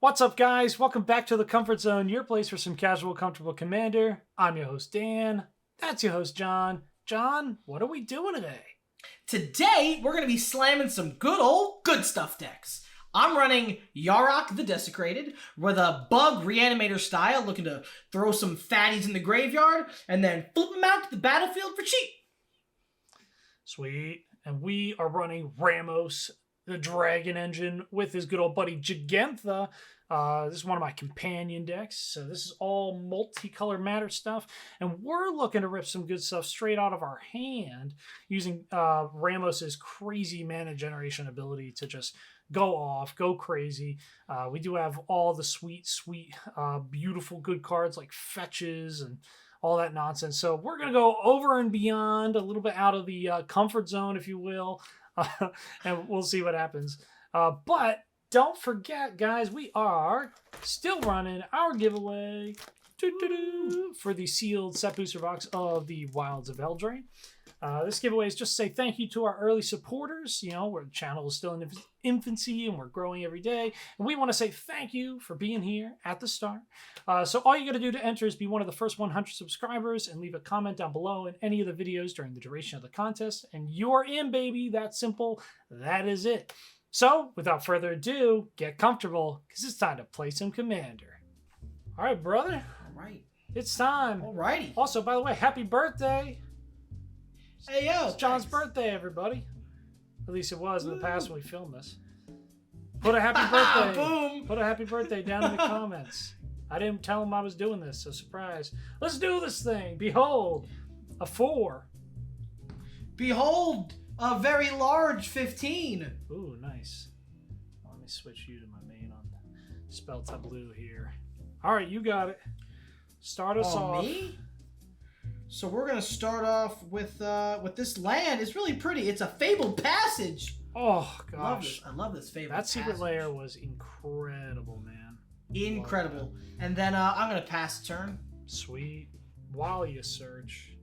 What's up, guys? Welcome back to the Comfort Zone, your place for some casual, comfortable Commander. I'm your host, Dan. That's your host, John. John, what are we doing today? Today, we're going to be slamming some good old good stuff decks. I'm running Yarok the Desecrated with a Bug Reanimator style, looking to throw some fatties in the graveyard and then flip them out to the battlefield for cheap. Sweet. And we are running Ramos, the Dragon Engine, with his good old buddy Gigantha. This is one of my companion decks, so this is all multicolor matter stuff, and we're looking to rip some good stuff straight out of our hand using Ramos's crazy mana generation ability to just go off, go crazy. We do have all the sweet, beautiful good cards like fetches and all that nonsense, so we're going to go over and beyond, a little bit out of the comfort zone, if you will, and we'll see what happens. But don't forget, guys, we are still running our giveaway for the sealed set booster box of the Wilds of Eldraine. This giveaway is just to say thank you to our early supporters. You know, the channel is still in infancy and we're growing every day. And we want to say thank you for being here at the start. So all you got to do to enter is be one of the first 100 subscribers and leave a comment down below in any of the videos during the duration of the contest. And you're in, baby. That's simple. That is it. So, without further ado, get comfortable, because it's time to play some Commander. All right, brother. All right. It's time. All righty. Also, by the way, happy birthday. Hey, yo. It's John's birthday, everybody. At least it was in the past when we filmed this. Put a happy birthday. Boom. Put a happy birthday down in the comments. I didn't tell him I was doing this, so surprise. Let's do this thing. Behold, a 4. Behold, a very large 15. Ooh, nice. Let me switch you to my main on Spell Tableau here. All right, you got it. Start us off. Me? So we're gonna start off with this land. It's really pretty. It's a Fabled Passage. Oh gosh, I love this Fabled that Passage. secret layer was incredible, man. Incredible. And then I'm gonna pass the turn. Sweet. While you search.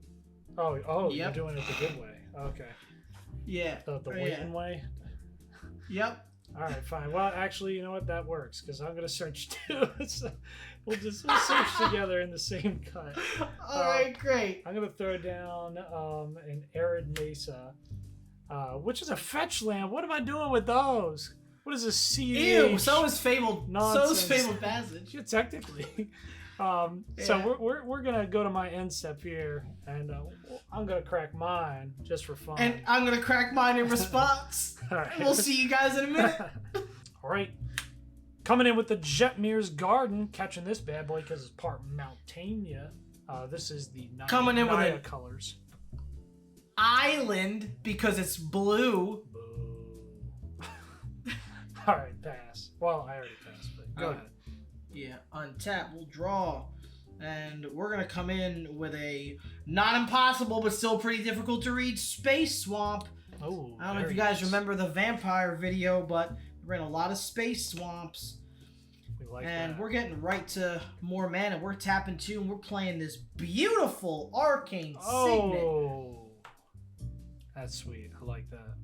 Oh, Yep. You're doing it the good way. Okay. Yeah. The waiting way. Yep. All right, fine. Well, actually, you know what? That works because I'm gonna search too. So we'll search together in the same cut. All right, great. I'm gonna throw down an Arid Mesa, which is a fetch land. What am I doing with those? What is this? CEDH? Ew. So is Fabled. Nonsense. So is Fabled Passage. Yeah, technically. So we're gonna go to my end step here, and I'm gonna crack mine just for fun. And I'm gonna crack mine in response. All right. We'll see you guys in a minute. All right. Coming in with the Jetmir's Garden, catching this bad boy because it's part Mountaina. This is the Naya colors. Island because it's blue. Boo. All right, pass. Well, I already passed, but go ahead. Yeah, untap, we'll draw. And we're going to come in with a not impossible, but still pretty difficult to read Space Swamp. Oh, I don't know if you guys remember the vampire video, but we're in a lot of Space Swamps. We like and that. We're getting right to more mana. We're tapping 2, and we're playing this beautiful Arcane Signet. Oh, that's sweet. I like that.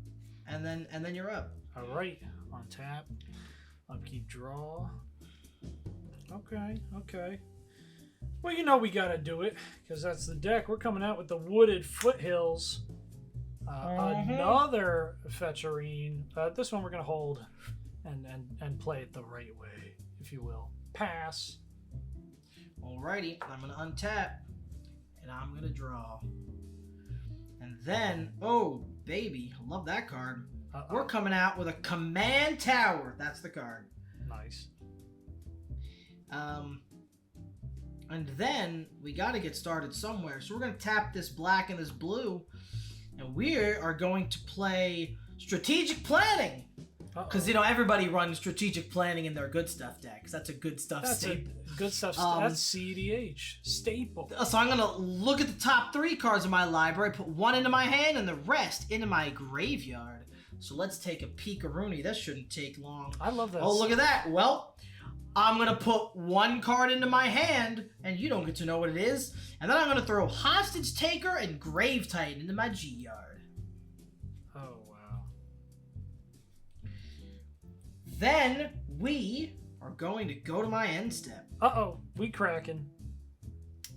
And then you're up. All right, on tap. Upkeep, draw. Okay. Well, you know we gotta do it, because that's the deck. We're coming out with the Wooded Foothills. Another Fetcherine. This one we're gonna hold and play it the right way, if you will. Pass. Alrighty, I'm gonna untap. And I'm gonna draw. And then, oh baby, I love that card. We're coming out with a Command Tower. That's the card. Nice. And then we got to get started somewhere. So we're going to tap this black and this blue. And we are going to play Strategic Planning. Because, you know, everybody runs Strategic Planning in their good stuff decks. That's a good stuff staple. Good stuff. That's CEDH. Staple. So I'm going to look at the top 3 cards in my library, put 1 into my hand, and the rest into my graveyard. So let's take a peek-a-rooney. That shouldn't take long. I love that. Oh, look at that. Well, I'm going to put 1 card into my hand, and you don't get to know what it is. And then I'm going to throw Hostage Taker and Grave Titan into my G-Yard. Oh, wow. Then we are going to go to my end step. Uh-oh, we cracking.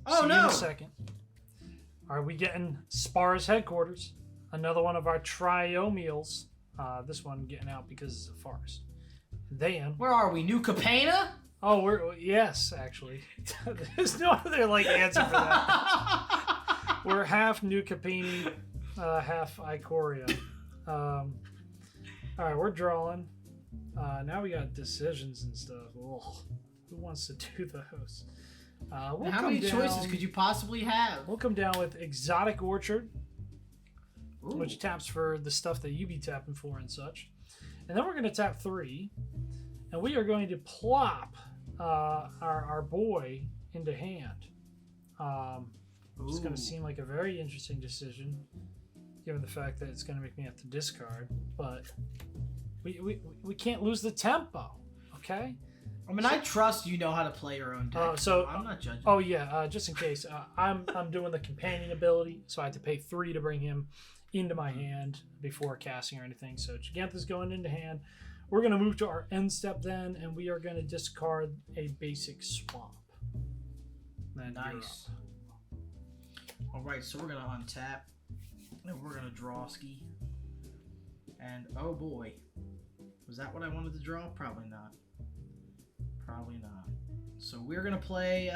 Oh, See no. you in a second. Are we getting Spar's headquarters? Another one of our triomeals. This one getting out because it's a forest. Then... Where are we? New Capena? Oh, yes, actually. There's no other, answer for that. We're half New Capini, half Ikoria. All right, we're drawing. Now we got decisions and stuff. Ugh. Who wants to do those? How many choices could you possibly have? We'll come down with Exotic Orchard, Ooh. which taps for the stuff that you be tapping for and such. And then we're going to tap 3, and we are going to plop our boy into hand. It's going to seem like a very interesting decision, given the fact that it's going to make me have to discard. But we can't lose the tempo, okay? I mean, I trust you know how to play your own deck. So I'm not judging. Oh yeah, just in case, I'm doing the companion ability, so I had to pay 3 to bring him into my hand before casting or anything. So Gigantha's going into hand. We're going to move to our end step then, and we are going to discard a basic swamp. Then Nice. All right, so we're going to untap, and we're going to draw ski. And oh boy, was that what I wanted to draw? Probably not. Probably not. So we're going to play,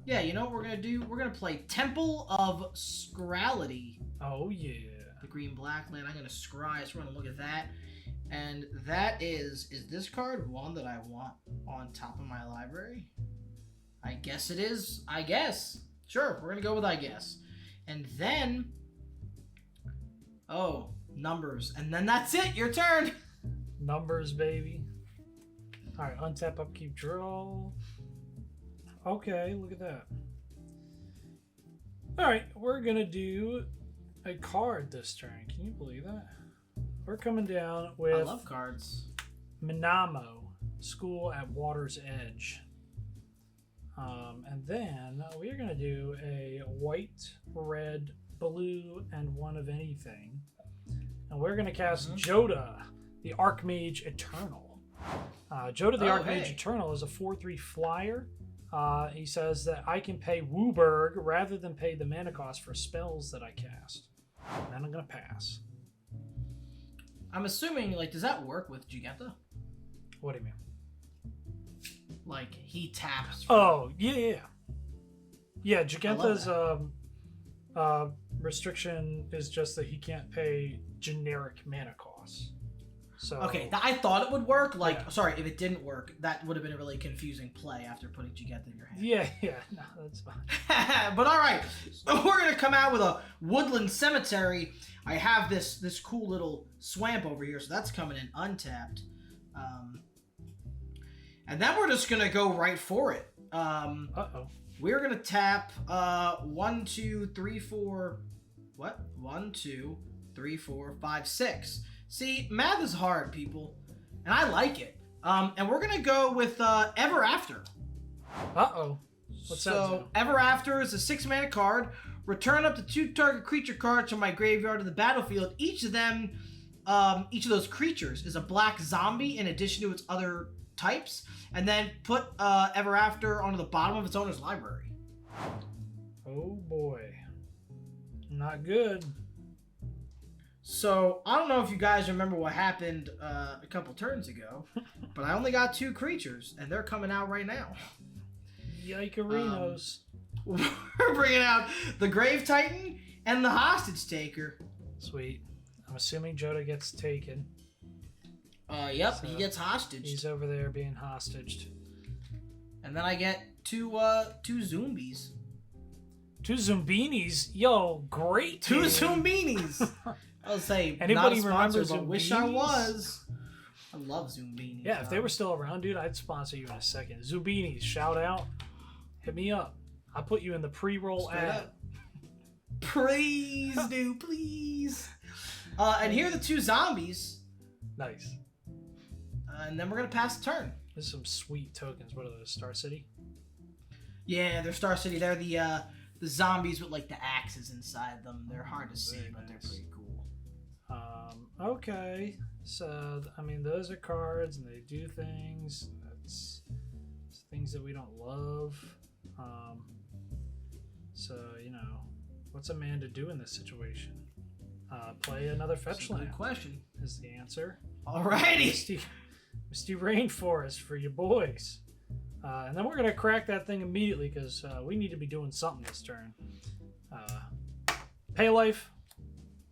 yeah, you know what we're going to do? We're going to play Temple of Scrality. Oh yeah. The green-black land. I'm going to scry, so we're going to look at that. And that is this card one that I want on top of my library? I guess it is. I guess. Sure, we're going to go with I guess. And then, oh, numbers. And then that's it. Your turn. Numbers, baby. All right, untap, upkeep, draw. Okay, look at that. All right, we're going to do a card this turn. Can you believe that? We're coming down with I love cards. Minamo, School at Water's Edge. And then we're going to do a white, red, blue, and one of anything. And we're going to cast Joda, the Archmage Eternal. Joda, the Archmage Eternal is a 4/3 flyer. He says that I can pay Wooburg rather than pay the mana cost for spells that I cast. And then I'm going to pass. I'm assuming, does that work with Gigantha? What do you mean? He taps. Oh, yeah. Yeah, Gigantha's restriction is just that he can't pay generic mana costs. So Okay, I thought it would work. Sorry, if it didn't work, that would have been a really confusing play after putting Gigantha in your hand. Yeah, no, that's fine. But all right, so we're gonna come out with a woodland cemetery. I have this cool little swamp over here, so that's coming in untapped. And then we're just gonna go right for it. We're gonna tap 1, 2, 3, 4. What? 1, 2, 3, 4, 5, 6. See, math is hard, people, and I like it. And we're gonna go with Ever After. What's that? So Ever After is a 6-mana card. Return up to 2 target creature cards from my graveyard to the battlefield. Each of those creatures is a black zombie in addition to its other types, and then put Ever After onto the bottom of its owner's library. Oh boy, not good. So I don't know if you guys remember what happened a couple turns ago, but I only got 2 creatures, and they're coming out right now. Yikerinos. We're bringing out the Grave Titan and the Hostage Taker. Sweet. I'm assuming Joda gets taken. Yep, So he gets hostaged. He's over there being hostaged. And then I get two zombies. 2 Zumbinis. Yo, great. 2 game. Zumbinis. I'll say, Anybody not sponsored, remember but wish I Zumbinis? was. I love Zumbinis. Yeah, if they were still around, dude, I'd sponsor you in a second. Zubinis, shout out. Hit me up. I'll put you in the pre-roll Straight ad. up. Please do, please. And here are the 2 zombies. Nice. And then we're going to pass the turn. There's some sweet tokens. What are those? Star City? Yeah, they're Star City. They're the zombies with the axes inside them. They're hard to see, Very but they're nice. pretty cool. Okay. So, I mean, those are cards and they do things. It's things that we don't love. So, what's a man to do in this situation? Play another fetch land. Good question. Is the answer. Alrighty. Misty Rainforest for you boys. And then we're going to crack that thing immediately because we need to be doing something this turn. Pay life.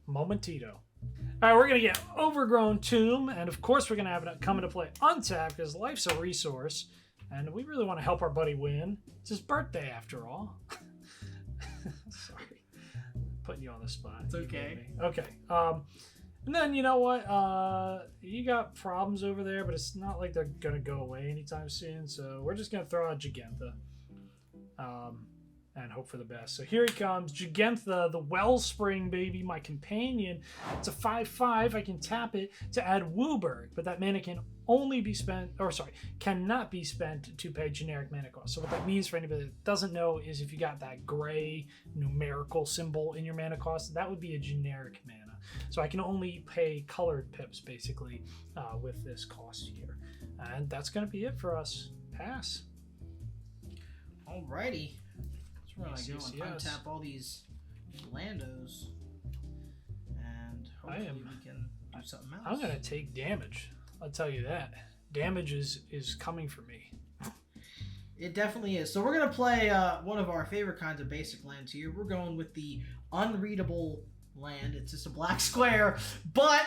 Momentito. All right, we're going to get Overgrown Tomb. And of course, we're going to have it come into play untapped because life's a resource. And we really want to help our buddy win. It's his birthday after all. Sorry. Putting you on the spot. It's okay. Okay. And then, you know what? You got problems over there, but it's not like they're going to go away anytime soon. So we're just going to throw out Jegantha. And hope for the best. So here he comes. Jegantha, the Wellspring, baby, my companion. It's a 5/5. I can tap it to add Wooburg, but that mana can only be spent, cannot be spent to pay generic mana cost. So what that means for anybody that doesn't know is if you got that gray numerical symbol in your mana cost, that would be a generic mana. So I can only pay colored pips, basically, with this cost here. And that's going to be it for us. Pass. Alrighty. We're going to go and Yes. untap all these Landos. And hopefully we can do something else. I'm going to take damage. I'll tell you that. Damage is coming for me. It definitely is. So we're going to play one of our favorite kinds of basic lands here. We're going with the Unreadable Land. It's just a black square, but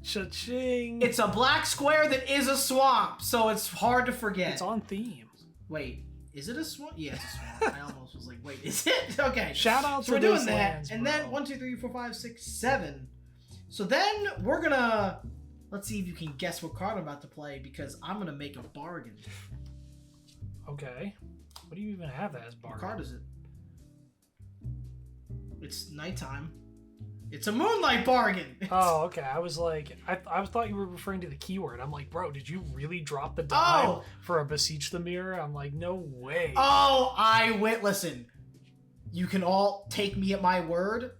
Cha-ching! it's a black square that is a swamp, so it's hard to forget. It's on theme. Wait, is it a swamp? Yeah, it's a swamp. I almost was like, wait, is it? Okay. Shout out So to we're doing those that, lands, and bro. then 1, 2, 3, 4, 5, 6, 7. So then we're gonna let's see if you can guess what card I'm about to play because I'm gonna make a bargain. Okay. What do you even have that as What bargain? card is it? It's nighttime. It's a moonlight bargain. Oh, okay. I was like, I thought you were referring to the keyword. I'm like, bro, did you really drop the dime for a Beseech the Mirror? I'm like, no way. Oh, listen. You can all take me at my word.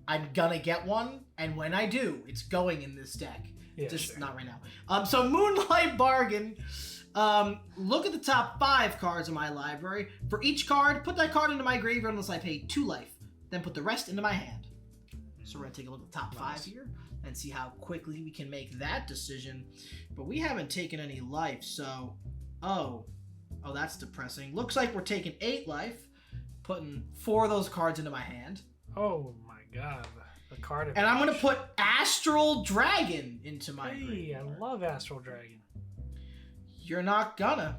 I'm gonna get one, and when I do, it's going in this deck. Yeah, Just sure. not right now. So Moonlight Bargain. Look at the top 5 cards in my library. For each card, put that card into my graveyard unless I pay 2 life. Then put the rest into my hand. So we're gonna take a look at the top 5 here and see how quickly we can make that decision. But we haven't taken any life, so oh, that's depressing. Looks like we're taking 8 life, putting 4 of those cards into my hand. Oh my god. The card. And I'm gonna put Astral Dragon into my Hey, graveyard. I love Astral Dragon. You're not gonna.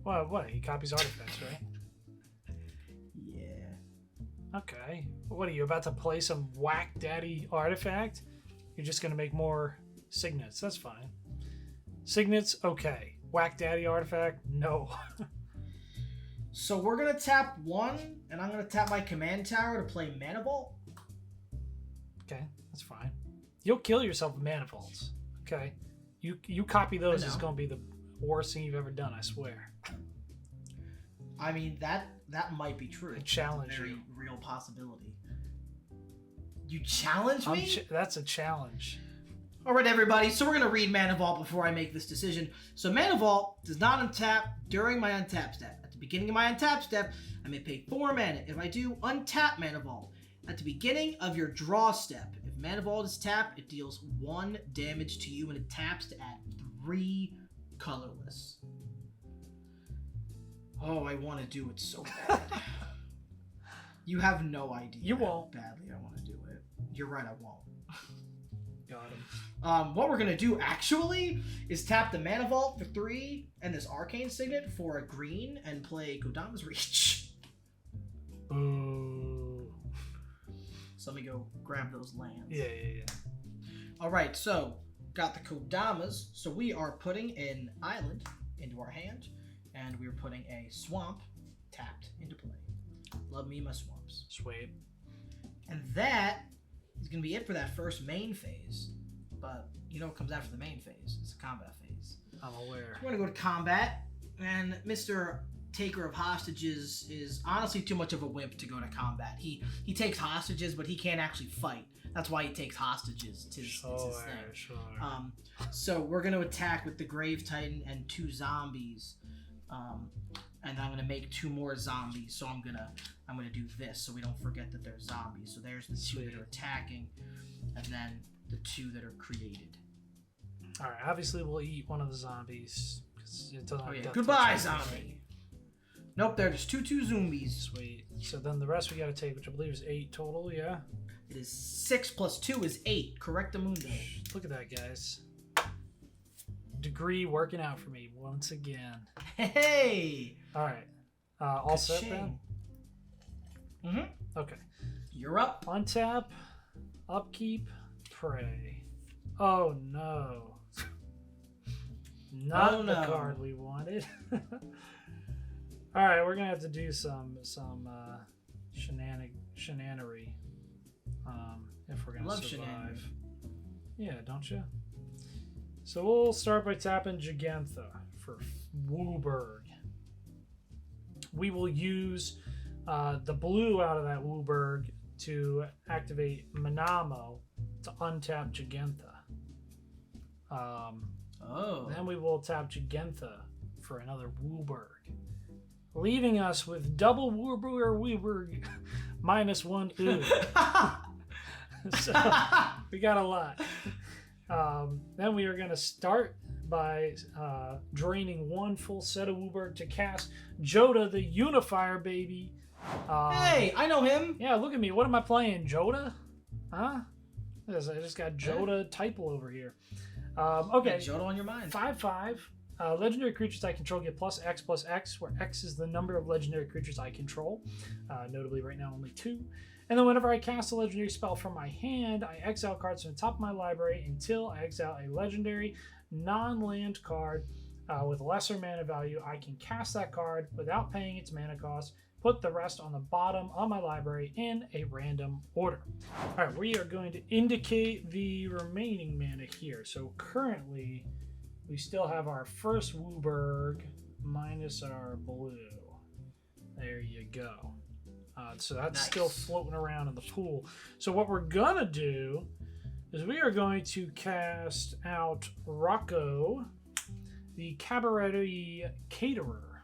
Well, what? He copies artifacts, right? Yeah. Okay. What are you about to play some whack daddy artifact? You're just gonna make more signets. That's fine. Signets, okay. Whack daddy artifact, no. So we're gonna tap 1, and I'm gonna tap my command tower to play Mana Vault. Okay, that's fine. You'll kill yourself with mana vaults. Okay. You copy those, it's gonna be the worst thing you've ever done, I swear. I mean that might be true. I challenge It's a very you. real possibility. You challenge me? That's a challenge. All right, everybody. So we're gonna read Mana Vault before I make this decision. So Mana Vault does not untap during my untap step. At the beginning of my untap step, I may pay 4 mana. If I do, untap Mana Vault. At the beginning of your draw step, if Mana Vault is tapped, it deals 1 damage to you and it taps to add 3 colorless. Oh, I want to do it so bad. You have no idea You how won't. badly I want to do it. You're right, I won't. Got him. What we're going to do, actually, is tap the Mana Vault for 3 and this Arcane Signet for a green and play Kodama's Reach. Ooh. So let me go grab those lands. Yeah. Alright, so got the Kodamas. So we are putting an island into our hand, and we're putting a swamp tapped into play. Love me my swamps. Sweet. And that is going to be it for that first main phase. But you know what comes after the main phase? It's the combat phase. I'm aware. We're going to go to combat, and Mr. taker of hostages is honestly too much of a wimp to go to combat. He takes hostages, but he can't actually fight. That's why he takes hostages. It's his thing. Sure. So we're going to attack with the Grave Titan and 2 zombies. And I'm gonna make 2 more zombies. So I'm gonna do this so we don't forget that they're zombies. So there's the 2 that are attacking, and then the 2 that are created. All right. Obviously, we'll eat one of the zombies. It doesn't Goodbye, zombie. Nope, there's 2 zombies. Sweet. So then the rest we gotta take, which I believe is 8 total. Yeah. It is 6 plus 2 is 8. Correctamundo. Look at that, guys. Degree working out for me once again. Hey. All right. All set then? Mm-hmm. Okay. You're up. Untap, upkeep, pray. Oh no. Not the card we wanted. All right, we're gonna have to do some shenanery if we're gonna survive. Yeah, don't you? So we'll start by tapping Gigantha for Wooburg. We will use the blue out of that Wooburg to activate Manamo to untap Gigantha. Then we will tap Gigantha for another Wooburg, leaving us with double Wooburg minus 1 ooh. So we got a lot. Then we are going to start by draining 1 full set of Wooburg to cast Joda the Unifier, baby. Hey, I know him. Yeah, look at me. What am I playing? Joda? Huh? I just got Joda Typal over here. Okay. Joda on your mind. 5/5. Legendary creatures I control get +X/+X, where X is the number of legendary creatures I control. Notably, right now, only 2. And then whenever I cast a legendary spell from my hand, I exile cards from the top of my library until I exile a legendary non-land card with lesser mana value. I can cast that card without paying its mana cost, put the rest on the bottom of my library in a random order. All right, we are going to indicate the remaining mana here. So currently, we still have our first Wooburg minus our blue. There you go. So that's nice. Still floating around in the pool. So what we're gonna do is we are going to cast out Rocco, the Cabaret Caterer.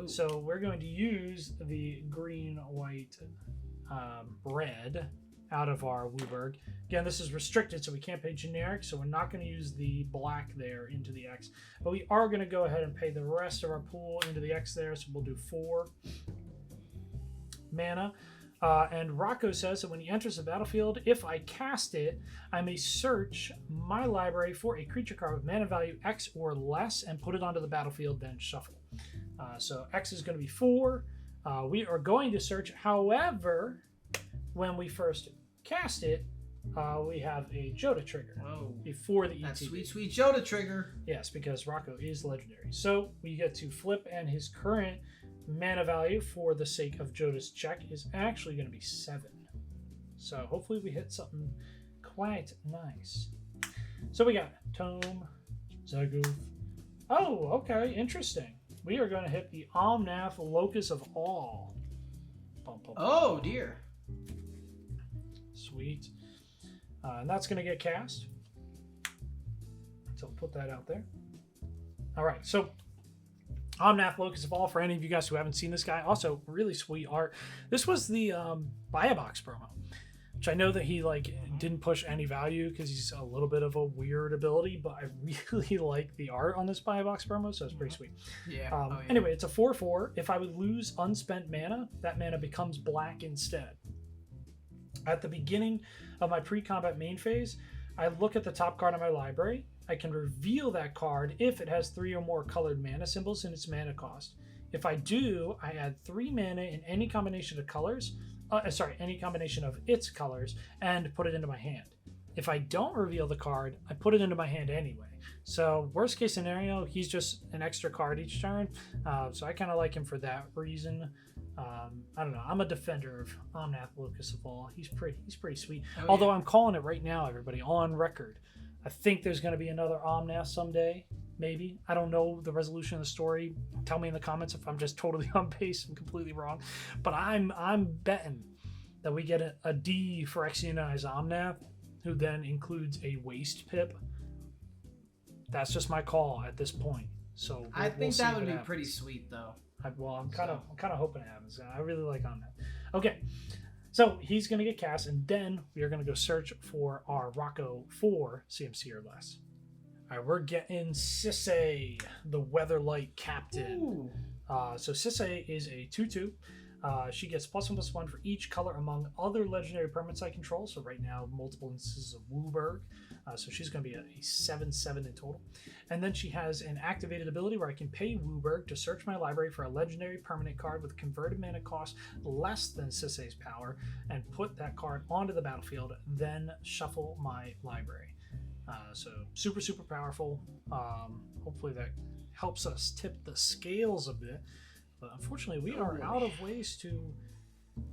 So we're going to use the green, white, red out of our Wooburg. Again, this is restricted, so we can't pay generic, so we're not going to use the black there into the X. But we are going to go ahead and pay the rest of our pool into the X there, so we'll do 4 mana. And Rocco says that when he enters the battlefield, if I cast it, I may search my library for a creature card with mana value X or less and put it onto the battlefield, then shuffle. So X is going to be 4. We are going to search. However, when we first cast it, we have a Joda trigger. Whoa. Before the ETB. That sweet, sweet Joda trigger. Yes, because Rocco is legendary. So we get to flip, and his current mana value for the sake of Joda's check is actually going to be 7. So hopefully we hit something quite nice. So we got Tome, Zagoth. Oh, okay, interesting. We are going to hit the Omnath Locus of All. Bum, bum, bum. Oh, dear. Sweet. And that's going to get cast. So I'll put that out there. All right, so Omnath Locus of All, for any of you guys who haven't seen this guy, also really sweet art. This was the Buy a Box promo, which I know that he didn't push any value because he's a little bit of a weird ability, but I really like the art on this Buy a Box promo, so it's pretty sweet. Yeah. Anyway, it's a 4/4. If I would lose unspent mana, that mana becomes black instead. At the beginning of my pre-combat main phase, I look at the top card of my library. I can reveal that card if it has 3 or more colored mana symbols in its mana cost. If I do, I add 3 mana in any combination of colors, any combination of its colors, and put it into my hand. If I don't reveal the card, I put it into my hand anyway. So worst case scenario, he's just an extra card each turn. So I kind of like him for that reason. I don't know. I'm a defender of Omnath Locus of All. He's pretty sweet. Although I'm calling it right now, everybody, on record. I think there's going to be another Omnath someday. maybe. I don't know the resolution of the story. Tell me in the comments if I'm just totally on base and completely wrong. But I'm betting that we get a D for Phyrexianized Omnath, who then includes a waste pip. That's just my call at this point. So I think that would be pretty sweet, though. I'm kind of hoping it happens. I really like Omnath. Okay, so he's gonna get cast, and then we are gonna go search for our Rocco for CMC or less. All right, we're getting Sisay, the Weatherlight Captain. So Sisay is a 2/2. She gets +1/+1 for each color among other legendary permanents I control. So right now, multiple instances of Wooburg. So she's going to be a 7/7 in total. And then she has an activated ability where I can pay Wooburg to search my library for a legendary permanent card with converted mana cost less than Sisay's power and put that card onto the battlefield, then shuffle my library. So super, super powerful. Hopefully that helps us tip the scales a bit. But unfortunately, we are out of ways to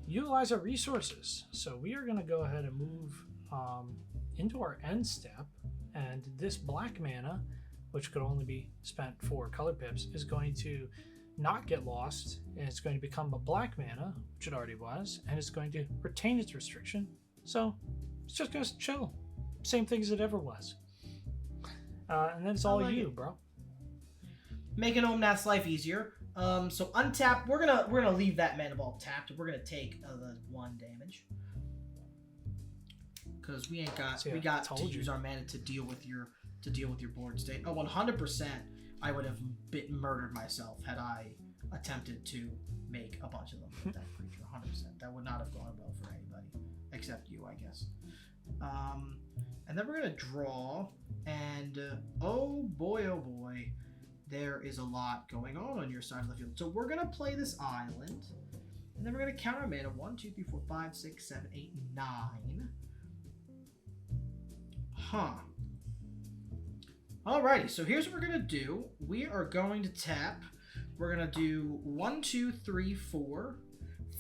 utilize our resources. So we are going to go ahead and move into our end step. And this black mana, which could only be spent for color pips, is going to not get lost. And it's going to become a black mana, which it already was. And it's going to retain its restriction. So it's just going to chill. Same thing as it ever was. And then it's all you, bro. Making Omnath's life easier. So untap, we're gonna leave that mana ball tapped. We're gonna take the 1 damage because we got to use our mana to deal with your board state. 100%. I would have murdered myself had I attempted to make a bunch of them with that creature. 100%. That would not have gone well for anybody except you, I guess. And then we're gonna draw, and oh boy. There is a lot going on your side of the field. So we're going to play this island. And then we're going to count our mana. 1, 2, 3, 4, 5, 6, 7, 8, 9. Alrighty, so here's what we're going to do. We are going to tap. We're going to do 1, 2, 3, 4,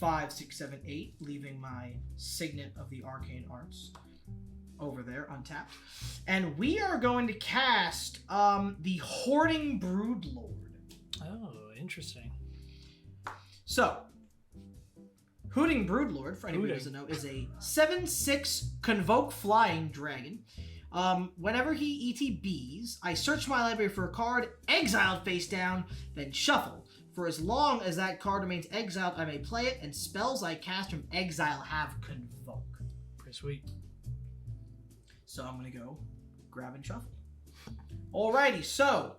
5, 6, 7, 8, leaving my Signet of the Arcane Arts over there, untapped. And we are going to cast the Hoarding Broodlord. Oh, interesting. So, Hoarding Broodlord, for anybody who doesn't know, is a 7/6 Convoke Flying Dragon. Whenever he ETBs, I search my library for a card, exiled face down, then shuffle. For as long as that card remains exiled, I may play it, and spells I cast from exile have Convoke. Pretty sweet. So I'm going to go grab and shuffle. Alrighty, so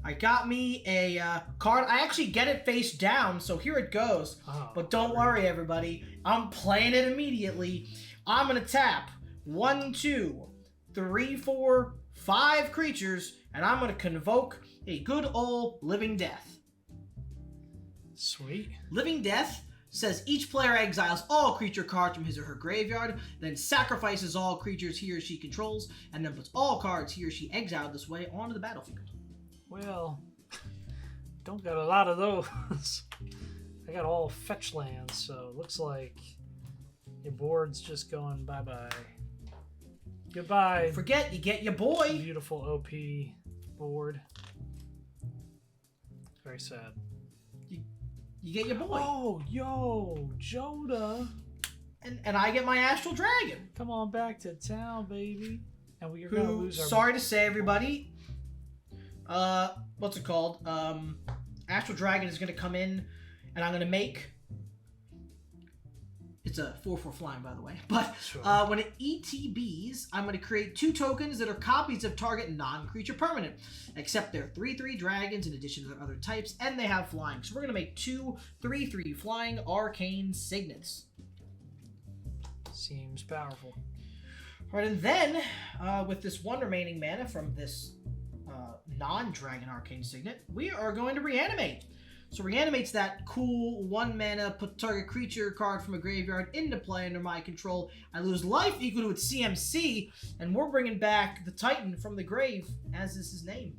I got me a card. I actually get it face down, so here it goes. But don't worry, everybody. I'm playing it immediately. I'm going to tap 1, 2, 3, 4, 5 creatures, and I'm going to convoke a good old Living Death. Sweet. Living Death says each player exiles all creature cards from his or her graveyard, then sacrifices all creatures he or she controls, and then puts all cards he or she exiled this way onto the battlefield. Well, don't got a lot of those. I got all fetch lands, so it looks like your board's just going bye-bye. Goodbye. Don't forget, you get your boy. Beautiful OP board. Very sad. You get your boy. Oh, yo, Joda. And I get my Astral Dragon. Come on back to town, baby. And we're going to lose our... Sorry to say, everybody. What's it called? Astral Dragon is going to come in, and I'm going to make... It's a 4/4 flying, by the way. But Sure. When it ETBs, I'm going to create 2 tokens that are copies of target non-creature permanent, except they're 3/3 dragons in addition to their other types, and they have flying. So we're going to make 2 3/3 flying arcane signets. Seems powerful. All right, and then with this 1 remaining mana from this non-dragon arcane signet, we are going to reanimate. So reanimates that cool 1 mana, put target creature card from a graveyard into play under my control. I lose life equal to its CMC, and we're bringing back the Titan from the grave, as is his name.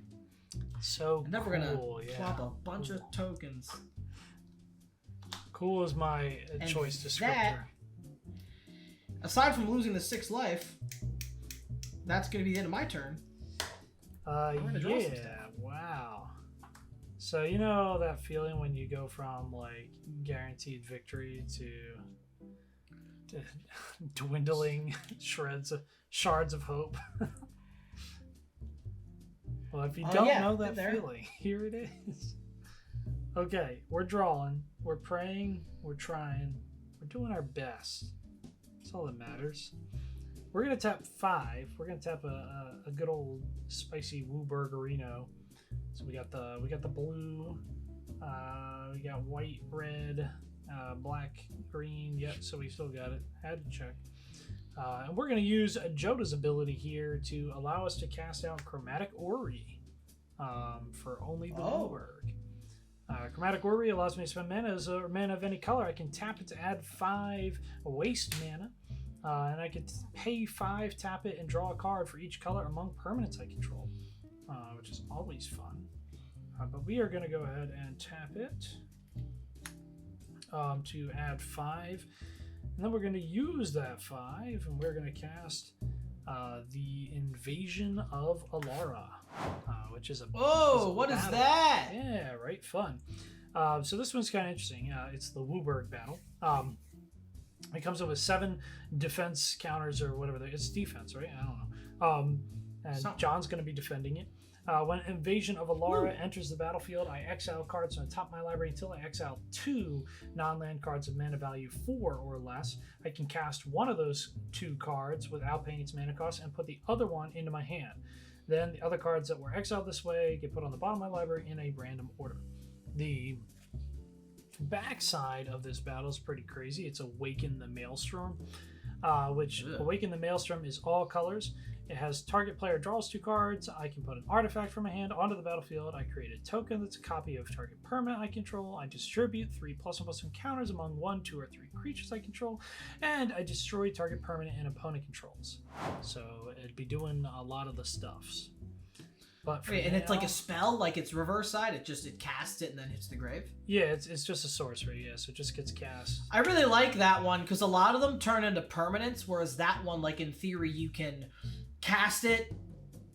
So and then cool, we're gonna plop a bunch of tokens. Cool is my choice descriptor. That, aside from losing the 6 life, that's gonna be the end of my turn. gonna draw some stuff. Wow. So you know that feeling when you go from like guaranteed victory to dwindling shards of hope. Well, if you don't know that feeling, here it is. Okay, we're drawing, we're praying, we're trying, we're doing our best. That's all that matters. We're gonna tap 5. We're gonna tap a good old spicy Wooburgerino. So we got the blue, we got white, red, black, green. Yep, so we still got it. Had to check. And we're gonna use Joda's ability here to allow us to cast out Chromatic Ori for only the Wooburg. Chromatic Ori allows me to spend mana as a mana of any color. I can tap it to add 5 waste mana. And I could pay 5, tap it, and draw a card for each color among permanents I control, which is always fun. But we are going to go ahead and tap it to add 5. And then we're going to use that 5, and we're going to cast the Invasion of Alara, which is a... Oh, what is that? Yeah, right, fun. So this one's kind of interesting. It's the Wooburg battle. It comes up with 7 defense counters or whatever. It's defense, right? I don't know. And John's going to be defending it. When Invasion of Alara enters the battlefield, I exile cards from the top of my library until I exile 2 non-land cards of mana value 4 or less. I can cast one of those 2 cards without paying its mana cost and put the other one into my hand. Then the other cards that were exiled this way get put on the bottom of my library in a random order. The backside of this battle is pretty crazy. It's Awaken the Maelstrom, which Awaken the Maelstrom is all colors. It has target player draws 2 cards. I can put an artifact from my hand onto the battlefield. I create a token that's a copy of target permanent I control. I distribute 3 +1/+1 counters among 1, 2, or 3 creatures I control, and I destroy target permanent and opponent controls. So it'd be doing a lot of the stuffs. But and it's like a spell, like it's reverse side. It casts it and then hits the grave. Yeah, it's just a sorcery. Yeah, so it just gets cast. I really like that one because a lot of them turn into permanents, whereas that one, like in theory, you can cast it,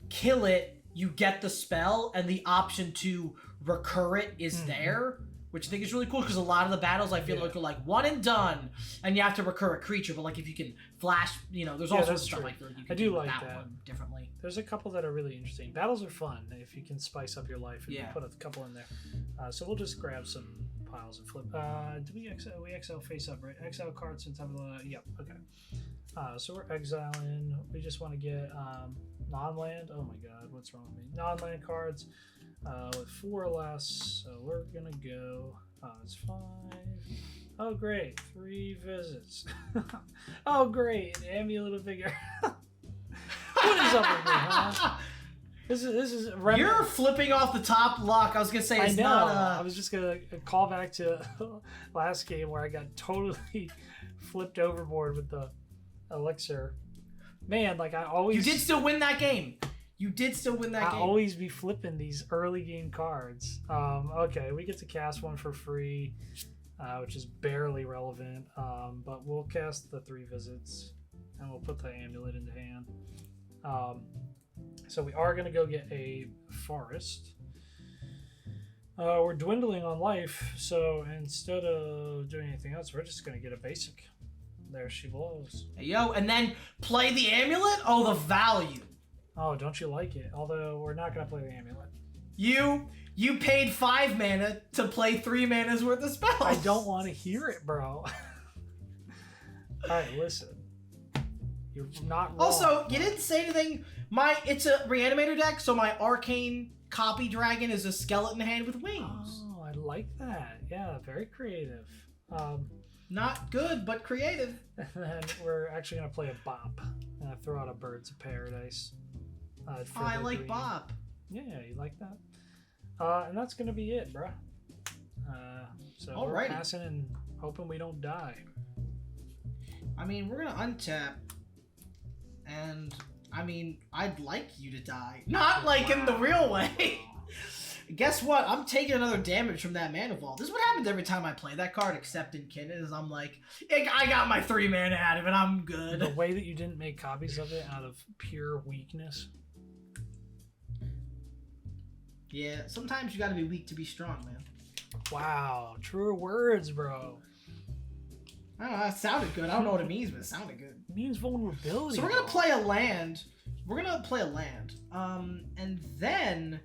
kill it, you get the spell, and the option to recur it is there, which I think is really cool because a lot of the battles I feel like are like one and done, and you have to recur a creature. But like if you can flash, there's all sorts of stuff I feel like you can do like that one differently. There's a couple that are really interesting. Battles are fun if you can spice up your life and put a couple in there. So we'll just grab some piles and flip. Do we exile? We exile face up, right? Exile cards since I'm yep. Okay. So we're exiling. We just want to get non-land. Oh my god, what's wrong with me? Non-land cards with 4 or less. So we're gonna go. It's 5. Oh great, 3 visits. Oh great, an amulet of vigor. What is up with me, huh? This is You're flipping off the top luck. I was gonna say it's I know. not. I was just gonna call back to last game where I got totally flipped overboard with the elixir. Man, like I always. You did still win that game. I always be flipping these early game cards. Okay, we get to cast one for free, which is barely relevant. But we'll cast the 3 visits, and we'll put the amulet into hand. So we are going to go get a forest. We're dwindling on life, so instead of doing anything else, we're just going to get a basic. There she blows. Hey, yo, and then play the amulet? Oh, the value. Oh, don't you like it? Although we're not going to play the amulet. You paid 5 mana to play 3 mana's worth of spells. I don't want to hear it, bro. Alright, listen. You're not wrong. Also, you didn't say anything. It's a reanimator deck, so my arcane copy dragon is a skeleton hand with wings. Oh, I like that. Yeah, very creative. Not good, but creative. And then we're actually going to play a bop. And I throw out a Birds of Paradise. I like green. Bop. Yeah, you like that? And that's going to be it, bruh. So Alrighty. We're passing and hoping we don't die. I mean, we're going to untap. And, I mean, I'd like you to die. Not like in the real way. Guess what? I'm taking another damage from that mana vault. This is what happens every time I play that card, except in Kinnan, is I'm like, I got my 3 mana out of it. I'm good. The way that you didn't make copies of it out of pure weakness. Yeah, sometimes you gotta be weak to be strong, man. Wow, truer words, bro. I don't know, that sounded good. I don't know what it means, but it sounded good. It means vulnerability. So we're gonna play a land. And then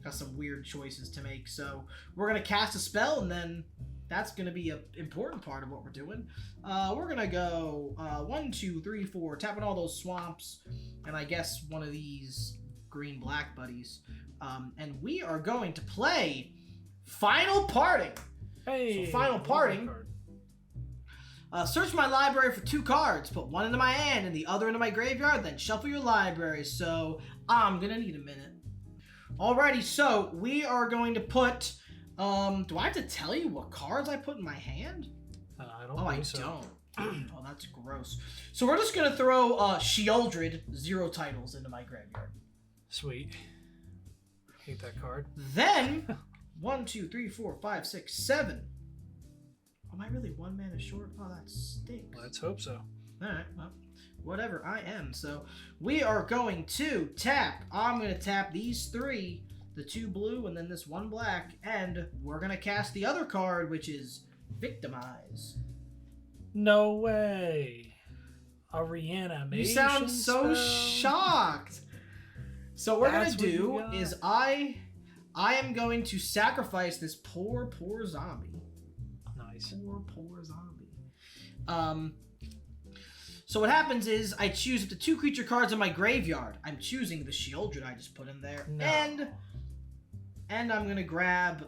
got some weird choices to make. So we're gonna cast a spell, and then that's gonna be an important part of what we're doing. We're gonna go 1, 2, 3, 4, tapping all those swamps, and I guess one of these green-black buddies. And we are going to play Final Parting. Hey, so Final Parting. Search my library for 2 cards, put one into my hand and the other into my graveyard, then shuffle your library. So I'm gonna need a minute. Alrighty, so we are going to put. Do I have to tell you what cards I put in my hand? I don't. Oh, I think so. don't. Oh, that's gross. So we're just gonna throw Sheoldred 0 titles into my graveyard. Sweet. Hate that card. Then 1, 2, 3, 4, 5, 6, 7. Am I really 1 mana short? Oh, that stinks. Let's hope so. Alright, well, whatever, I am. So, we are going to tap. I'm going to tap these 3, the 2 blue and then this 1 black, and we're going to cast the other card, which is Victimize. No way. A reanimation. You sound so spell? shocked. So, what we're going That's to what you do got? is I am going to sacrifice this poor zombie. Nice. Poor zombie. So what happens is I choose up to 2 creature cards in my graveyard. I'm choosing the Sheoldred I just put in there. No. And I'm gonna grab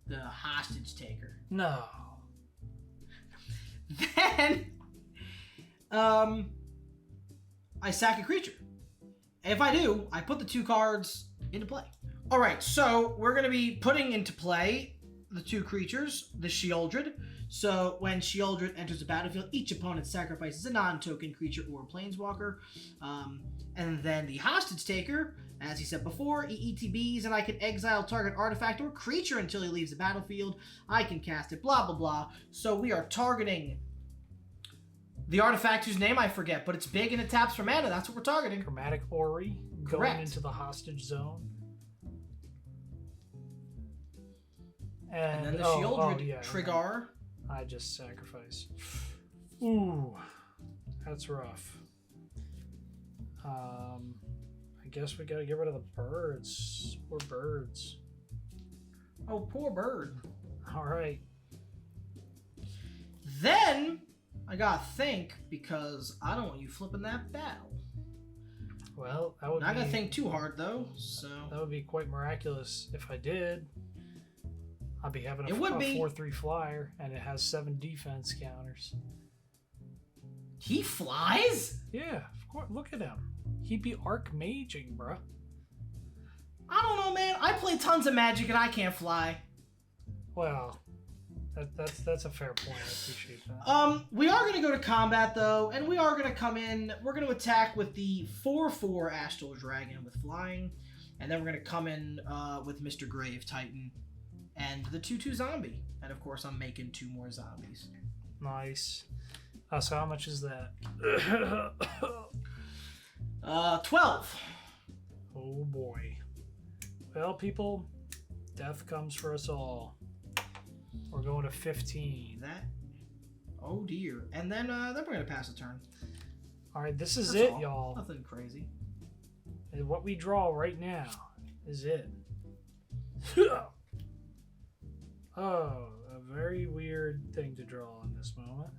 the hostage taker. No. Then I sack a creature. If I do, I put the 2 cards into play. Alright, so we're gonna be putting into play the 2 creatures, the Sheoldred. So when Sheoldred enters the battlefield, each opponent sacrifices a non-token creature or planeswalker. And then the hostage taker, as he said before, he ETBs, and I can exile target artifact or creature until he leaves the battlefield. I can cast it, blah, blah, blah. So we are targeting the artifact whose name I forget, but it's big and it taps for mana. That's what we're targeting. Chromatic Ori. Correct. Going into the hostage zone. And then the oh, Sheoldred yeah, trigger. I just sacrifice. Ooh, that's rough. I guess we gotta get rid of the birds. Poor birds. Oh, poor bird. All right. Then I gotta think, because I don't want you flipping that battle. Well, that would Not be, gonna think too hard though. So that would be quite miraculous if I did. I'd be having a It would be. 4/3 flyer, and it has 7 defense counters. he flies? Yeah, of course. Look at him. He'd be archmaging, bruh. I don't know, man. I play tons of Magic and I can't fly. Well, that's a fair point. I appreciate that. We are gonna go to combat though, and we are gonna come in. We're gonna attack with the 4/4 Astral Dragon with flying, and then we're gonna come in with Mr. Grave Titan and the 2/2 zombie, and of course I'm making 2 more zombies. Nice. So how much is that? 12. Oh boy. Well, people, death comes for us all. We're going to 15. That. Oh dear. And then we're gonna pass a turn. All right, this is That's it, all. y'all. Nothing crazy. And what we draw right now is it. Oh, a very weird thing to draw in this moment.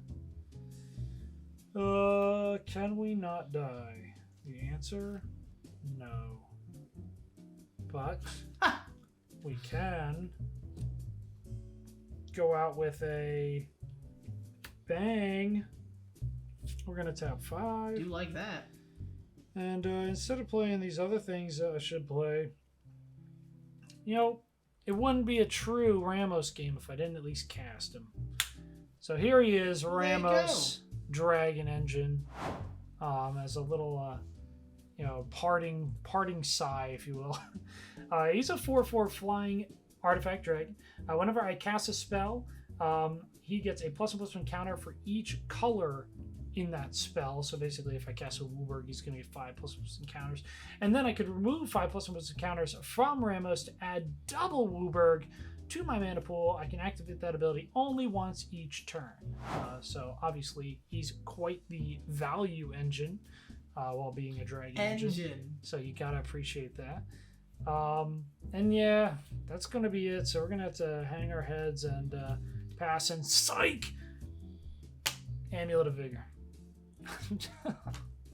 Can we not die? The answer, no. But we can go out with a bang. We're gonna tap 5. Do like that. And instead of playing these other things that I should play, you know, it wouldn't be a true Ramos game if I didn't at least cast him. So here he is, There you Ramos, Dragon Engine, as a little, parting sigh, if you will. He's a 4/4 flying artifact dragon. Whenever I cast a spell, he gets a +1/+1 counter for each color in that spell. So basically, if I cast a Wooburg, he's going to get 5++ encounters. And then I could remove 5++ encounters from Ramos to add double Wooburg to my mana pool. I can activate that ability only once each turn. So obviously, he's quite the value engine while being a dragon engine. So you got to appreciate that. And yeah, that's going to be it. So we're going to have to hang our heads and pass and psych! Amulet of Vigor.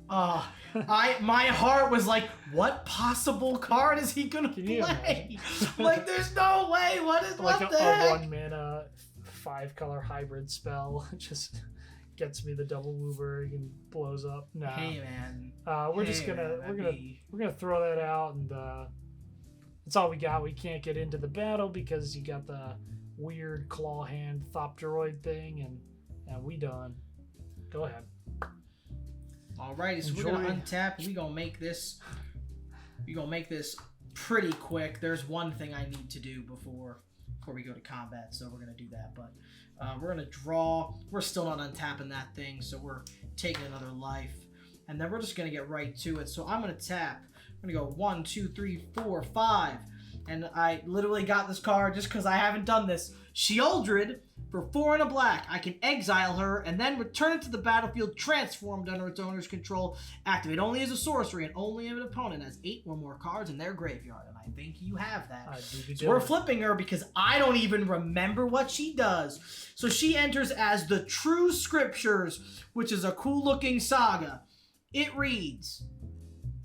My heart was like, what possible card is he gonna play? Like, there's no way. What like the heck? A 1-mana 5-color hybrid spell just gets me the double Wooburg and blows up. No. Hey man. We're gonna throw that out, and that's all we got. We can't get into the battle because you got the weird claw hand Thopteroid thing, and we done. Go ahead. Alrighty, so we're gonna untap. We gonna make this pretty quick. There's one thing I need to do before we go to combat, so we're gonna do that. But we're gonna draw. We're still not untapping that thing, so we're taking another life, and then we're just gonna get right to it. So I'm gonna tap. I'm gonna go 1, 2, 3, 4, 5, and I literally got this card just because I haven't done this. Sheoldred. For 4 and a black, I can exile her and then return it to the battlefield transformed under its owner's control. Activate only as a sorcery, and only if an opponent has 8 or more cards in their graveyard. And I think you have that. So we're flipping her because I don't even remember what she does. So she enters as the True Scriptures, which is a cool looking saga. It reads,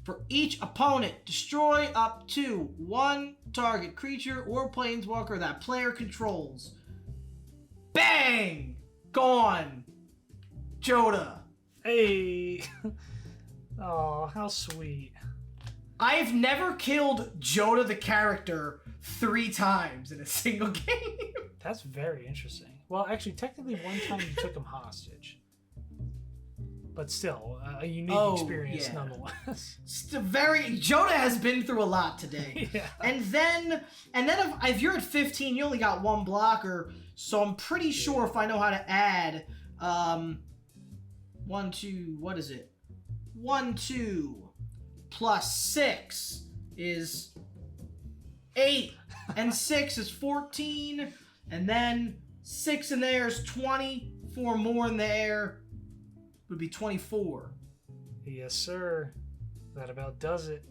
for each opponent, destroy up to 1 target creature or planeswalker that player controls. Bang! Gone! Joda. Hey! Oh, how sweet. I've never killed Joda the character 3 times in a single game. That's very interesting. Well, actually, technically, one time you took him hostage. But still, a unique experience nonetheless. Joda has been through a lot today. Yeah. And then if you're at 15, you only got 1 blocker. So I'm pretty sure if I know how to add 1, 2, what is it? 1, 2 plus 6 is 8. And 6 is 14. And then 6 in there is 20. 4 more in there would be 24. Yes, sir. That about does it.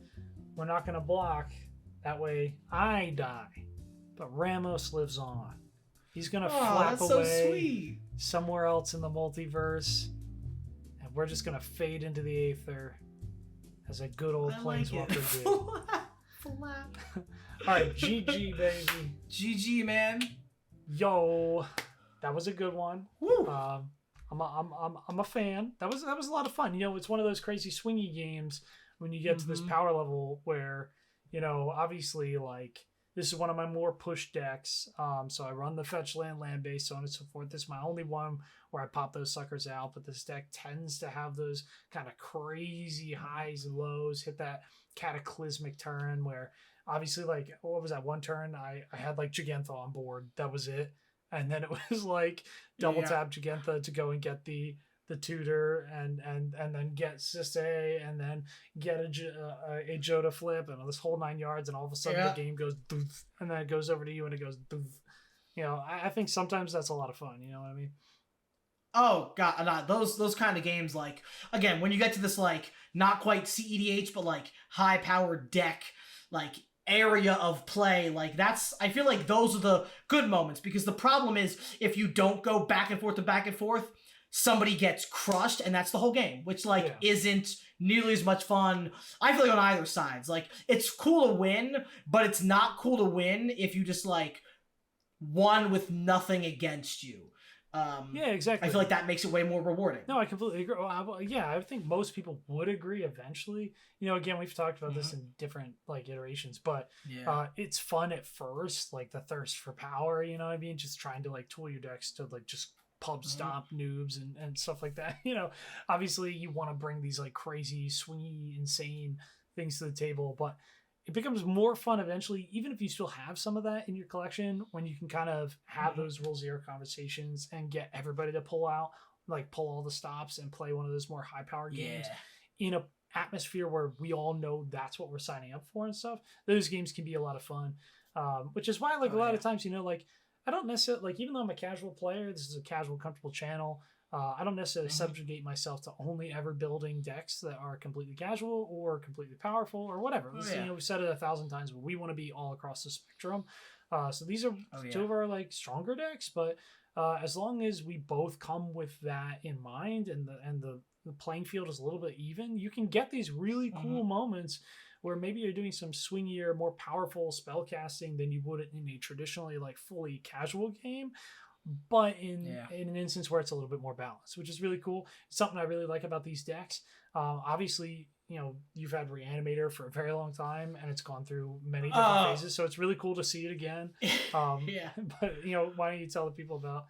We're not going to block. That way I die. But Ramos lives on. He's going to flap away somewhere else in the multiverse. And we're just going to fade into the aether as a good old planeswalker do. Flap. Alright, GG, baby. GG, man. Yo. That was a good one. Woo. I'm a fan. That was a lot of fun. You know, it's one of those crazy swingy games when you get to this power level where, you know, obviously, like, this is one of my more push decks. So I run the fetch land base, so on and so forth. This is my only one where I pop those suckers out, but this deck tends to have those kind of crazy highs and lows, hit that cataclysmic turn where obviously, like, what was that one turn? I had like Gigantha on board. That was it. And then it was like double tap Gigantha to go and get the tutor and then get Sisay and then get a Joda flip and this whole 9 yards, and all of a sudden the game goes doof, and then it goes over to you and it goes doof. You know, I think sometimes that's a lot of fun. You know what I mean? Oh god, those kind of games, like, again, when you get to this like not quite CEDH but like high powered deck, like area of play, like that's, I feel like those are the good moments, because the problem is if you don't go back and forth, somebody gets crushed and that's the whole game, which like isn't nearly as much fun. I feel like on either sides, like it's cool to win, but it's not cool to win if you just like won with nothing against you. Yeah, exactly. I feel like that makes it way more rewarding. No, I completely agree. Yeah, I think most people would agree eventually. You know, again, we've talked about this in different like iterations, but it's fun at first, like the thirst for power, you know what I mean? Just trying to like tool your decks to like just pub stomp noobs and stuff like that. You know, obviously you want to bring these like crazy, swingy, insane things to the table, but it becomes more fun eventually, even if you still have some of that in your collection, when you can kind of have those rule zero conversations and get everybody to pull out like pull all the stops and play one of those more high power games in a atmosphere where we all know that's what we're signing up for and stuff, those games can be a lot of fun. Which is why like a lot of times, like I don't necessarily like, even though I'm a casual player, this is a casual, comfortable channel. I don't necessarily subjugate myself to only ever building decks that are completely casual or completely powerful or whatever. We've said it 1,000 times, but we want to be all across the spectrum. So these are two of our like stronger decks, but as long as we both come with that in mind and the playing field is a little bit even, you can get these really cool moments where maybe you're doing some swingier, more powerful spell casting than you would in a traditionally like fully casual game, but in an instance where it's a little bit more balanced, which is really cool. It's something I really like about these decks. Obviously, you've had Reanimator for a very long time, and it's gone through many different phases, so it's really cool to see it again. But why don't you tell the people about?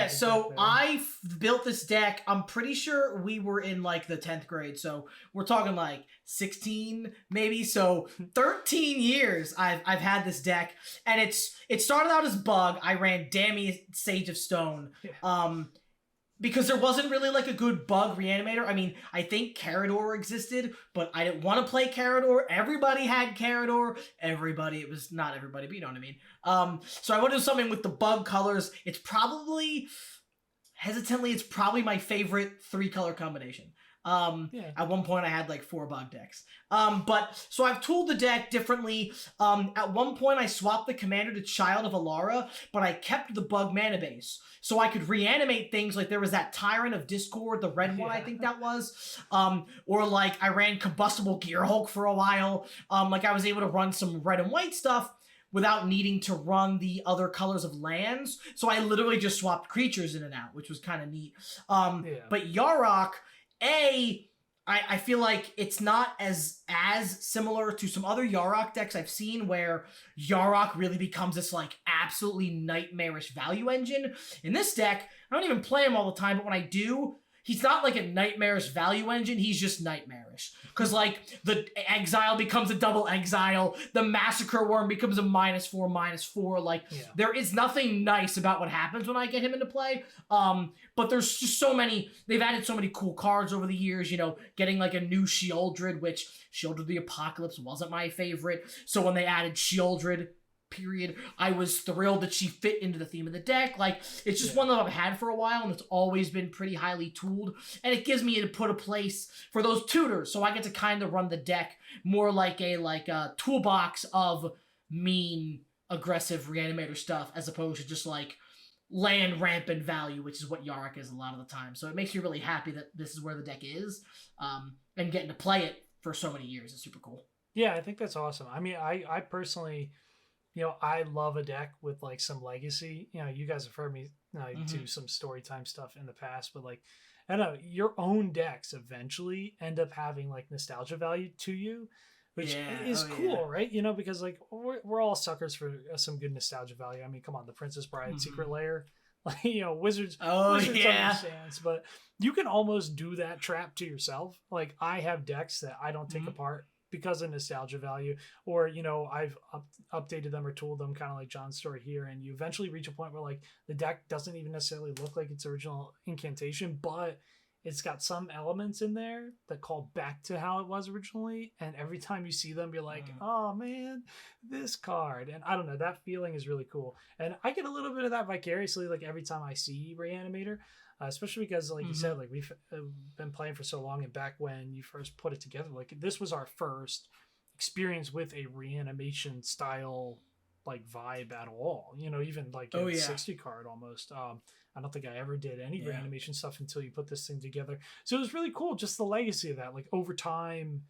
So I built this deck. I'm pretty sure we were in like the 10th grade, so we're talking like 16 maybe. So 13 years I've had this deck, and it started out as Bug. I ran Dammy Sage of Stone. Because there wasn't really like a good Bug Reanimator. I mean, I think Carador existed, but I didn't want to play Carador. Everybody had Carador. It was not everybody, but you know what I mean. So I want to do something with the Bug colors. It's probably my favorite 3-color combination. At one point I had like 4 Bug decks. But so I've tooled the deck differently. At one point I swapped the commander to Child of Alara, but I kept the Bug mana base. So I could reanimate things, like there was that Tyrant of Discord, the red one I think that was. Or like I ran Combustible Gearhulk for a while. Like I was able to run some red and white stuff without needing to run the other colors of lands. So I literally just swapped creatures in and out, which was kind of neat. But Yarok, I feel like it's not as similar to some other Yarok decks I've seen, where Yarok really becomes this like absolutely nightmarish value engine. In this deck, I don't even play him all the time, but when I do, he's not like a nightmarish value engine, he's just nightmarish. Because like the exile becomes a double exile, the Massacre Worm becomes a -4/-4. Like there is nothing nice about what happens when I get him into play. But there's just so many, they've added so many cool cards over the years, getting like a new Sheoldred, which Sheoldred the Apocalypse wasn't my favorite. So when they added Sheoldred, I was thrilled that she fit into the theme of the deck. Like, it's just one that I've had for a while, and it's always been pretty highly tooled, and it gives me to put a place for those tutors, so I get to kind of run the deck more like a toolbox of mean, aggressive Reanimator stuff, as opposed to just like land rampant value, which is what Yarok is a lot of the time. So it makes me really happy that this is where the deck is, and getting to play it for so many years is super cool. Yeah, I think that's awesome. I mean, I personally, I love a deck with like some legacy. You guys have heard me do some story time stuff in the past, but like, I don't know, your own decks eventually end up having like nostalgia value to you, which is cool, right? Because like we're all suckers for some good nostalgia value. I mean, come on, the Princess Bride Secret Lair, like Wizards understands, but you can almost do that trap to yourself. Like I have decks that I don't take apart because of nostalgia value, or I've updated them or tooled them, kind of like John's story here, and you eventually reach a point where like the deck doesn't even necessarily look like its original incantation, but it's got some elements in there that call back to how it was originally, and every time you see them you're like, oh man, this card. And I don't know, that feeling is really cool, and I get a little bit of that vicariously like every time I see Reanimator. Especially because, like you said, like we've been playing for so long, and back when you first put it together, like this was our first experience with a reanimation style like vibe at all. Even like a 60 card almost. I don't think I ever did any reanimation stuff until you put this thing together. So it was really cool, just the legacy of that. Like over time,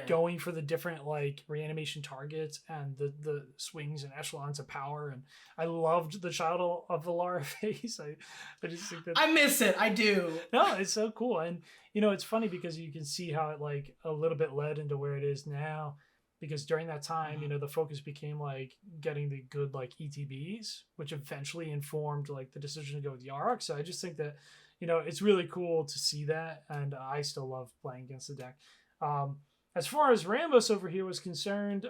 going for the different like reanimation targets and the swings and echelons of power. And I loved the Child of Alara phase. I just think that I miss it. I do. No, it's so cool. And it's funny because you can see how it like a little bit led into where it is now, because during that time, the focus became like getting the good like ETBs, which eventually informed like the decision to go with Yarok. So I just think that it's really cool to see that, and I still love playing against the deck. As far as Ramos over here was concerned,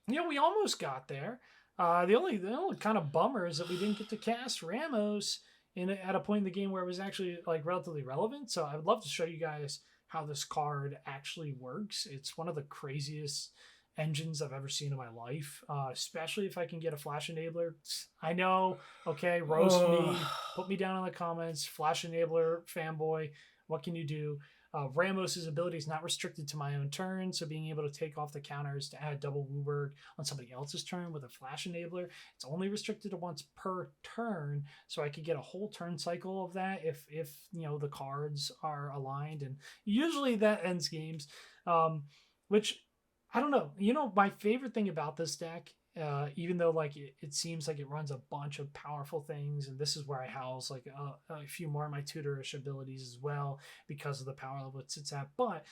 we almost got there. The only kind of bummer is that we didn't get to cast Ramos at a point in the game where it was actually like relatively relevant. So I would love to show you guys how this card actually works. It's one of the craziest engines I've ever seen in my life, especially if I can get a flash enabler. I know, okay, roast me, put me down in the comments, flash enabler fanboy, what can you do? Ramos' ability is not restricted to my own turn, so being able to take off the counters to add double Wooburg on somebody else's turn with a flash enabler, it's only restricted to once per turn, so I could get a whole turn cycle of that if you know the cards are aligned, and usually that ends games, which I don't know. You know, my favorite thing about this deck, even though like it seems like it runs a bunch of powerful things, and this is where I house like a few more of my tutorish abilities as well because of the power level it sits at. But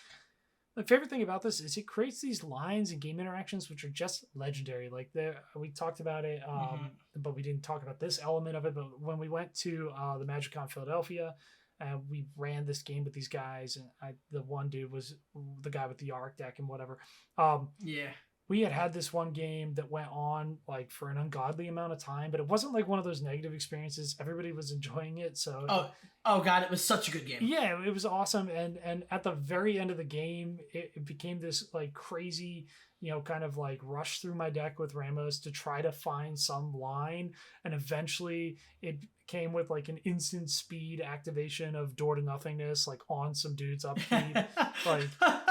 my favorite thing about this is it creates these lines and game interactions which are just legendary. Like we talked about it, but we didn't talk about this element of it. But when we went to the MagicCon Philadelphia, we ran this game with these guys, and the one dude was the guy with the Yarok deck and whatever. We had this one game that went on like for an ungodly amount of time, but it wasn't like one of those negative experiences. Everybody was enjoying it. So oh god, it was such a good game. Yeah, it was awesome. And at the very end of the game, it became this like crazy, you know, kind of like rush through my deck with Ramos to try to find some line, and eventually it came with like an instant speed activation of door to nothingness, like on some dude's upkeep, like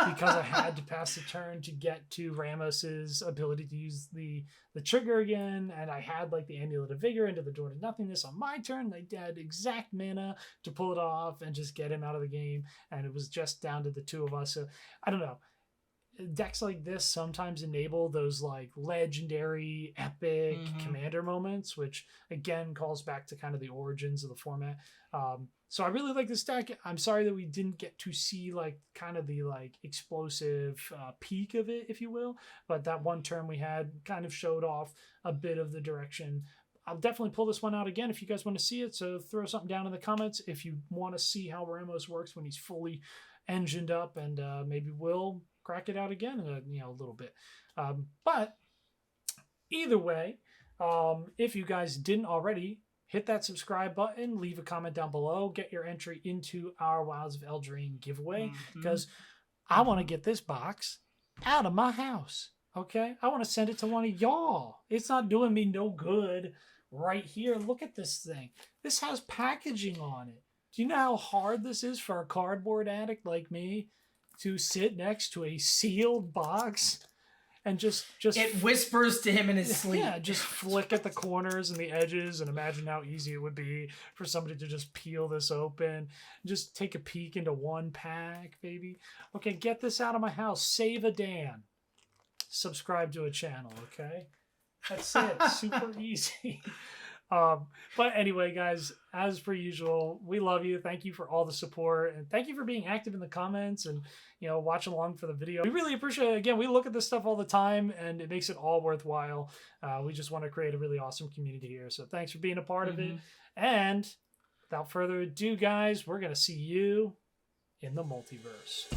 because I had to pass the turn to get to Ramos's ability to use the trigger again, and I had like the Amulet of Vigor into the door to nothingness on my turn. I had exact mana to pull it off and just get him out of the game, and it was just down to the two of us. So I don't know. Decks like this sometimes enable those like legendary epic commander moments, which again calls back to kind of the origins of the format. So I really like this deck. I'm sorry that we didn't get to see like kind of the like explosive peak of it, if you will, but that one turn we had kind of showed off a bit of the direction. I'll definitely pull this one out again if you guys want to see it, so throw something down in the comments if you want to see how Ramos works when he's fully engined up, and maybe we'll crack it out again in a little bit. But either way, if you guys didn't already, hit that subscribe button, leave a comment down below, get your entry into our Wilds of Eldraine giveaway, because I want to get this box out of my house. Okay, I want to send it to one of y'all. It's not doing me no good right here. Look at this thing. This has packaging on it. Do you know how hard this is for a cardboard addict like me to sit next to a sealed box and just it whispers to him in his sleep? Yeah, just flick at the corners and the edges and imagine how easy it would be for somebody to just peel this open, just take a peek into one pack, baby. Okay, get this out of my house. Save a Dan. Subscribe to a channel, okay? That's it. Super easy. But anyway, guys, as per usual, we love you. Thank you for all the support, and thank you for being active in the comments and, you know, watching along for the video. We really appreciate it. Again, we look at this stuff all the time, and it makes it all worthwhile. We just want to create a really awesome community here. So thanks for being a part of it. And without further ado, guys, we're going to see you in the multiverse.